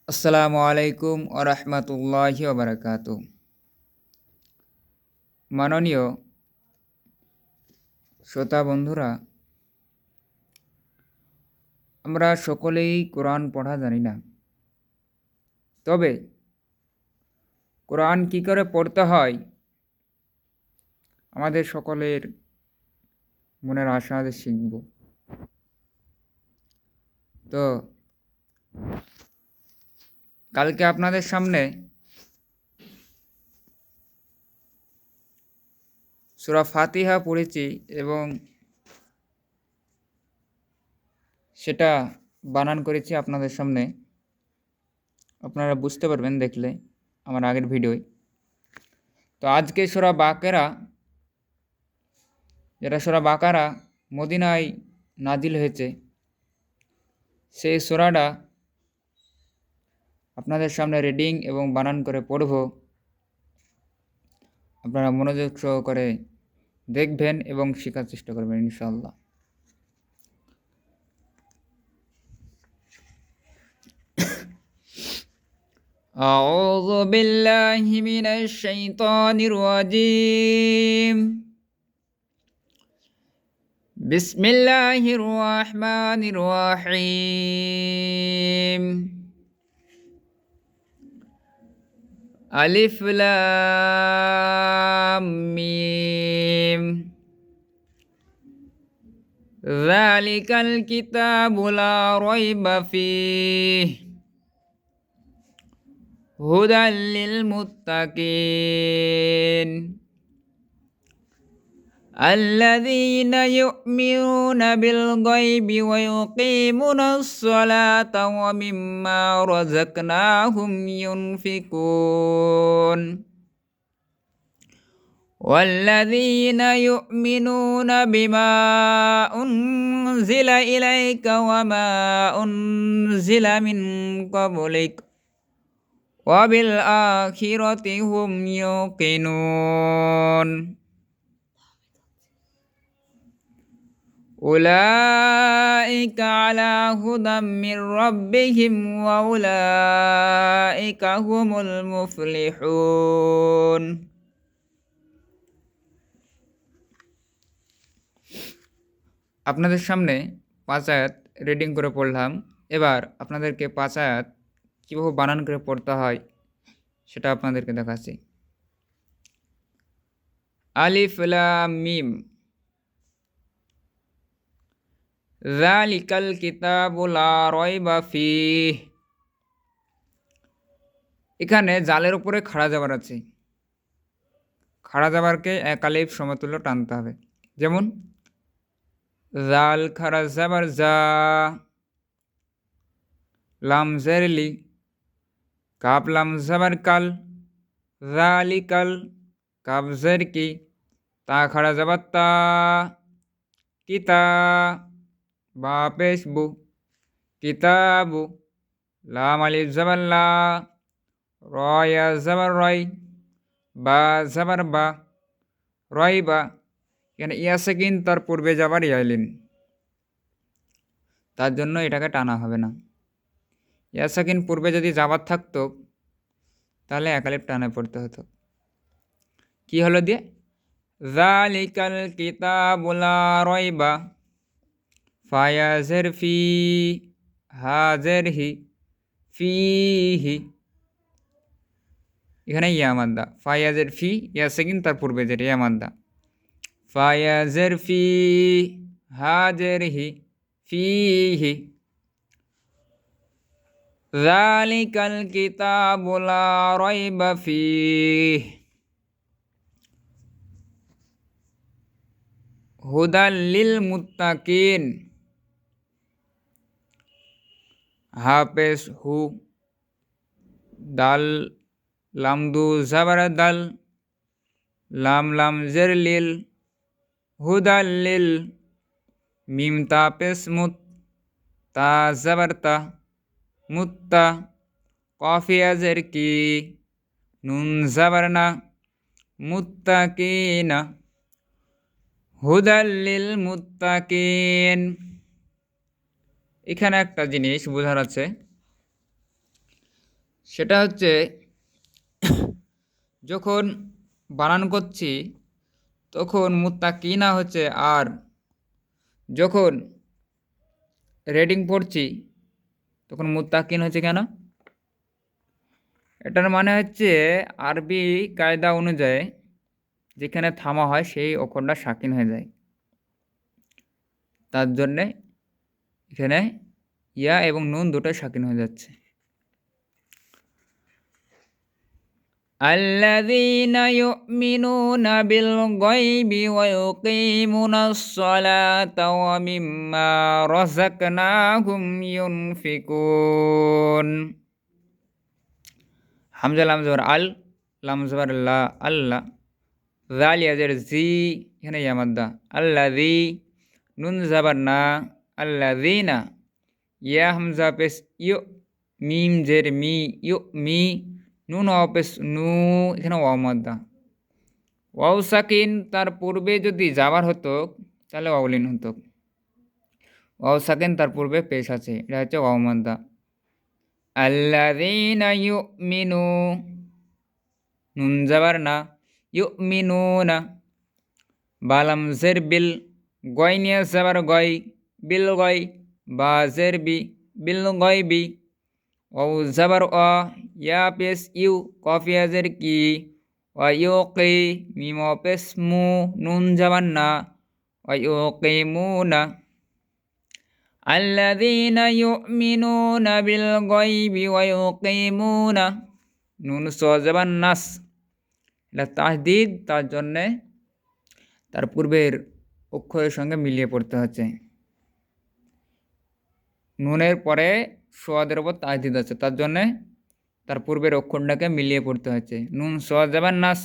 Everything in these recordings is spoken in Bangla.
আসসালামু আলাইকুম ওরহমতুল্লাহি ওবরাকাতু। মাননীয় শ্রোতা বন্ধুরা, আমরা সকলেই কোরআন পড়া জানি না। তবে কোরআন কী করে পড়তে হয় আমাদের সকলের মনের আশা যে শিখব। তো কালকে আপনাদের সামনে সূরা ফাতিহা পড়েছি এবং সেটা বানান করেছি আপনাদের সামনে। আপনারা বুঝতে পারবেন দেখলে আমার আগের ভিডিওয়। তো আজকে সূরা বাকারা, যেটা সূরা বাকারা মদিনায় নাজিল হয়েছে, সেই সূরাটা আপনাদের সামনে রিডিং এবং বানান করে পড়ব। আপনারা মনোযোগ সহকারে দেখবেন এবং শেখার চেষ্টা করবেন ইনশাআল্লাহ। أعوذ بالله من الشيطان الرجيم. بسم الله الرحمن الرحيم. ألف لام ميم. ذلك الكتاب لا ريب فيه هدى للمتقين الذين يؤمنون بالغيب ويقيمون الصلاة ومما رزقناهم ينفقون والذين يؤمنون بما أنزل إليك وما أنزل من قبلك وبالآخرة هم يوقنون أولئك على هدى من ربهم وأولئك هم المفلحون. আপনাদের সামনে 5 আয়াত রিডিং করে পড়লাম। এবার আপনাদেরকে 5 আয়াত কীভাবে বানান করে পড়তে হয় সেটা আপনাদেরকে দেখাচ্ছি। আলিফ লাম মিম। যালিকাল কিতাবু লা রাইবা ফীহ। এখানে জালের উপরে খাড়া জাবার আছে। খাড়া জাবারকে এক আলিফ সমতুল্য টানতে হবে। যেমন জাল খাড়া জাবার জা, লাম জের লি, কাপ লাম জাবার কাল, যালিকাল, কাপ জের কি, তা খাড়া জাবার তা, কিতা, বা পেশ বু, কিতাবু, লাম আলিফ জাবার লা, রয়া জাবার রয়, বা জাবার বা, রয় বা। এখানে ইয়াসাকিন তার পূর্বে যাবার ইয়াইলিন, তার জন্য এটাকে টানা হবে না। ইয়াসাকিন পূর্বে যদি যাবার থাকতো তাহলে একালিফ টানে পড়তে হতো। কি হলো দিয়ে? যালিকাল কিতাবু লা রাইবা, ফায়াজের ফি, হাজের হি, ফিহি। এখানে ইয়া মাদ্দা, ফায়াজের ফি, ইয়াসাকিন তার পূর্বে যেটা ইয়া মাদ্দা। ফায়াজের ফি, হাজের হি, ফিহি। যালিকাল কিতাবু লা রাইবা ফীহ হুদাল লিল মুত্তাকিন। হাফেজ হু, দাল লাম দু জাবার দাল, লাম লাম জের লিল, হুদাল লিল, মিম তা পেশ মুত, তা জাবার তা, মুত্তা, কফিয়া জের কি, নুন জাবার না, মুত্তাকিনা, হুদাল লিল মুত্তাকিন। এখানে একটা জিনিস বোঝার আছে, সেটা হচ্ছে যখন বানান করছি তখন মুত্তাকিনা হচ্ছে, আর যখন রেডিং পড়ছি তখন মুত্তাকিন হচ্ছে কেন? এটার মানে হচ্ছে আরবি কায়দা অনুযায়ী যেখানে থামা হয় সেই অক্ষরটা সাকিন হয়ে যায়, তার জন্যে এখানে ইয়া এবং নুন দুটোই সাকিন হয়ে যাচ্ছে। আল্লাযীনা ইউমিনুনা বিল গায়বি ওয়া ইউকিমুনাস সালাতা ওয়া মিম্মা রাযাকনাহুম ইউনফিকুন। হামজা লাম জবর আল, লাম জবর লা, আল্লাহ, জাল ইয়াজের জি, এখানে ইয়া মাদ্দা, আল্লাযী, নুন জবর না, আল্লাযীনা, ইয়া হামজা পেশ ইউ, মিম জের মি, ইউ মি, নুন অপেশ নু, এখানে ওয়াও মাদ্দা। ওয়াও সাকিন তার পূর্বে যদি যাবার হতো তাহলে ওয়াউলিন হতো। ওয়াও সাকিন তার পূর্বে পেশ আছে, এটা হচ্ছে ওয়াও মাদ্দা। আল্লাযীনা ইউমিনু, নুন জবর না, ইউমিনুনা, বালাম জের বিল, গয় নিয়ে জবর গয়, বিল গয়, বা জের বি, বিল গয় বি, ওয়াও জবর অ, ইয়া পেশ ইউ, কফ ইয়া জের কি, ওয়া ইউকি, মিম পেশ মু, নুন জবর না, ওয়া ইউকিমুনা। আল্লাযীনা ইউমিনুনা বিল গায়বি ওয়া ইউকিমুনা, নুন স জবর নাস, এটা তাহদিদ, তার জন্যে তার পূর্বের অক্ষরের সঙ্গে মিলিয়ে পড়তে হচ্ছে। নুনের পরে সোয়াদের ওপর তাহদিদ আছে, তার জন্যে তার পূর্বের অক্ষরটাকে মিলিয়ে পড়তে হচ্ছে। নুন স জবর নাস,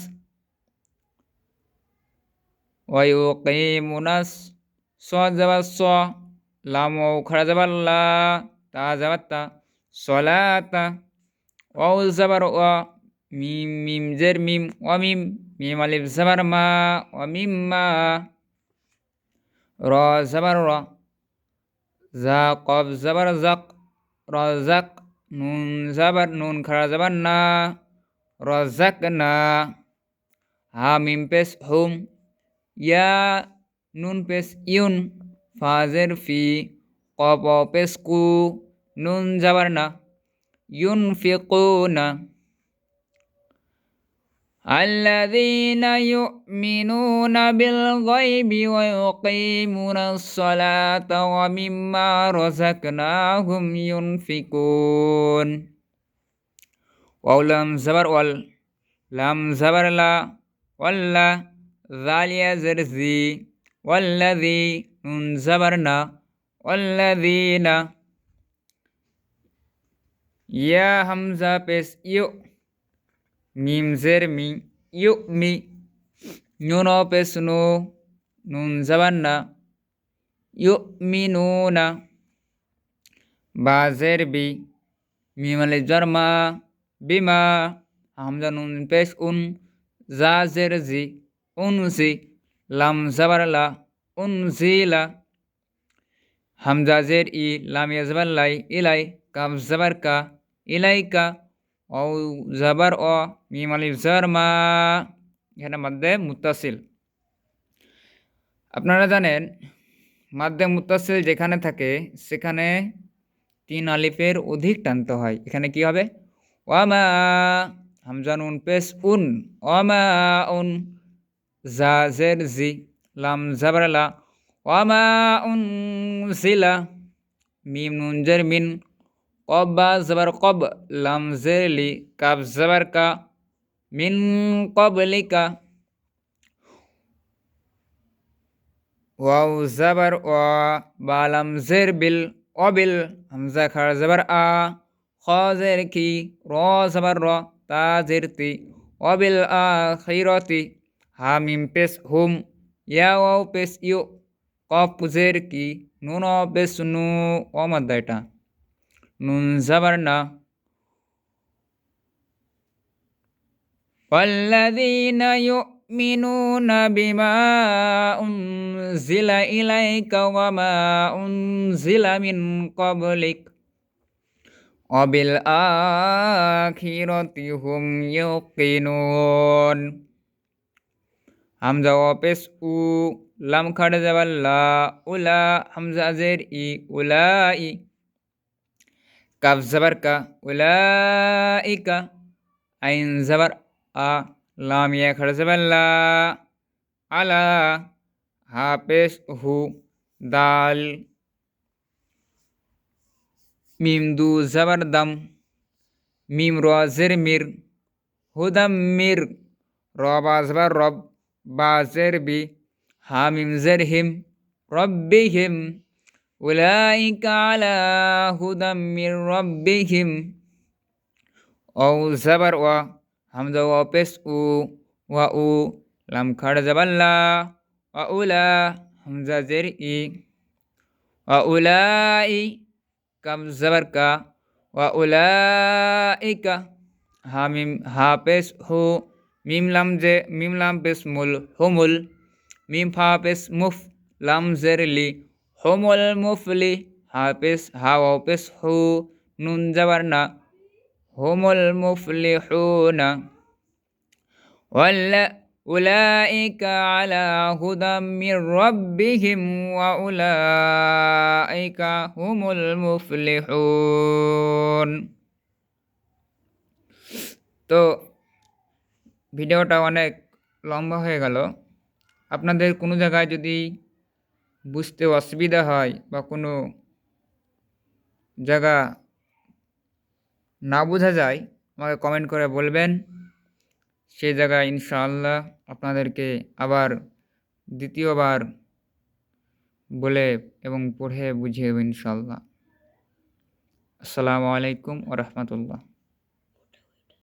ওয়া ইউকিমুনাস, স জবর স, লাম ও খরা জবর লা, তা জবর তা, সলাতা, ওয়াও জবর ওয়া, মিম মিম জের মিম, ওয়া মিম, মিম আলিফ জবর মা, ওয়া মিম মা, র জবর র, জা কফ জবর জাক, রাজাক, নুন জবর নুন খরা জবর না, রাজাক না, হা মিম পেশ হুম, ইয়া নুন পেশ ইউন, ফাজের ফি, কপ পেশ কু, নুন জবর না, ইউনফিকুনা। আল্লাযীনা ইউমিনুনা বিল গায়বি ওয়া ইউকিমুনাস সালাতা ওয়া মিম্মা রাযাকনাহুম ইউনফিকুন। ওয়াও লাম জবর ওয়াল, লাম জবর লা, ওয়াল্লা, জাল ইয়া জের জি, ওয়াল্লাযী, নুন জবর না, ওয়াল্লাযীনা, ইয়া হামজা পেশ ইউ, মিম জের মি, ইউ মি, নুন পেশ নু, নুন জবর না, ইউ মিনুনা, বা জের বি, মিম আলিফ জবর মা, বিমা, হামজা নুন পেশ উন, জা জের জি, উনজি, লাম জবর লা, উনজিলা, হামজা জের ই, লাম ইয়া জবর লাই, ইলাই, কাফ জবর কা, ইলাইকা, ওয়াও জবর অ, মিম আলিফ জবর মা, এখানে মাদ্দে মুত্তাসিল। আপনারা জানেন মাদ্দে মুত্তাসিল যেখানে থাকে সেখানে 3 আলিফের অধিক টানতে হয়। এখানে কি হবে? ওয়ামা, হামজা নুন পেশ উন, ওয়ামা উন, জা জের জি, লাম জবর লা, ওয়ামা উন জিলা, মিম নুন জের মিন, কব বা জবর কব, লাম জের লি, কাফ জবর কা, মিন কবলিকা, ওয়াও জবর ওয়া, বা লাম জের বিল, অবিল, হামজা খার জবর আ, খ জের কি, র জবর র, তা জের তি, অবিল আখিরাতি, হা মিম পেশ হুম, ইয়া ওয়াও পেশ ইউ, কফ জের কি, নুন পেশ নু, ও মাদ্দা এটা, নুন জবর না। والذين يؤمنون بما أنزل إليك وما أنزل من قبلك অবিল আখিরাতি হুম ইউকিনুন। হামজা ওয়াপেস উ, লাম খাড়ে যাবার লা, উলা, হামজা জের ই, উলাই। কাফ জাবার কা, উলাইকা। আইন জাবার আ, লাম ইয়া খাড়ে যাবার লা, আলা। হাফেস হু, দাল। মিম দু জাবার দাম, মিম র জের মির, হুদাম মির। র বা জাবার রব, বা জের বি, হা মিম জের হিম, রব্বিহিম। উলাইকা আলা হুদাম মির রব্বিহিম। ও জাবার ওয়া, হামজা ওয়া পেশ উ, ওয়া উ, লাম খাড় জাবার লা, ওয়া উলা, হামজা জের ই, ওয়া উলাই। কাম জাবার কা, ওয়া উলাইকা। হা মিম হা পেশ হু, মিম লাম পেশ মুল, হুমুল। মিম ফা পেশ মুফ, লাম জের লি, হুমুল মুফলি। হা পেশ হা ওয়া পেশ হু, নুন জাবার না, হুমুল মুফলিহুনা। উলাইকা আলা হুদাম মির রাব্বিহিম ওয়া উলাইকা হুমুল মুফলিহুন। তো ভিডিওটা অনেক লম্বা হয়ে গেল। আপনাদের কোনো জায়গায় যদি বুঝতে অসুবিধা হয় বা কোনো জায়গা না বোঝা যায়, আমাকে কমেন্ট করে বলবেন। সেই জায়গায় ইনশাআল্লাহ আপনাদেরকে আবার দ্বিতীয়বার বলে এবং পড়ে বুঝিয়ে দেব ইনশাআল্লাহ। আসসালামু আলাইকুম ওয়া রাহমাতুল্লাহ।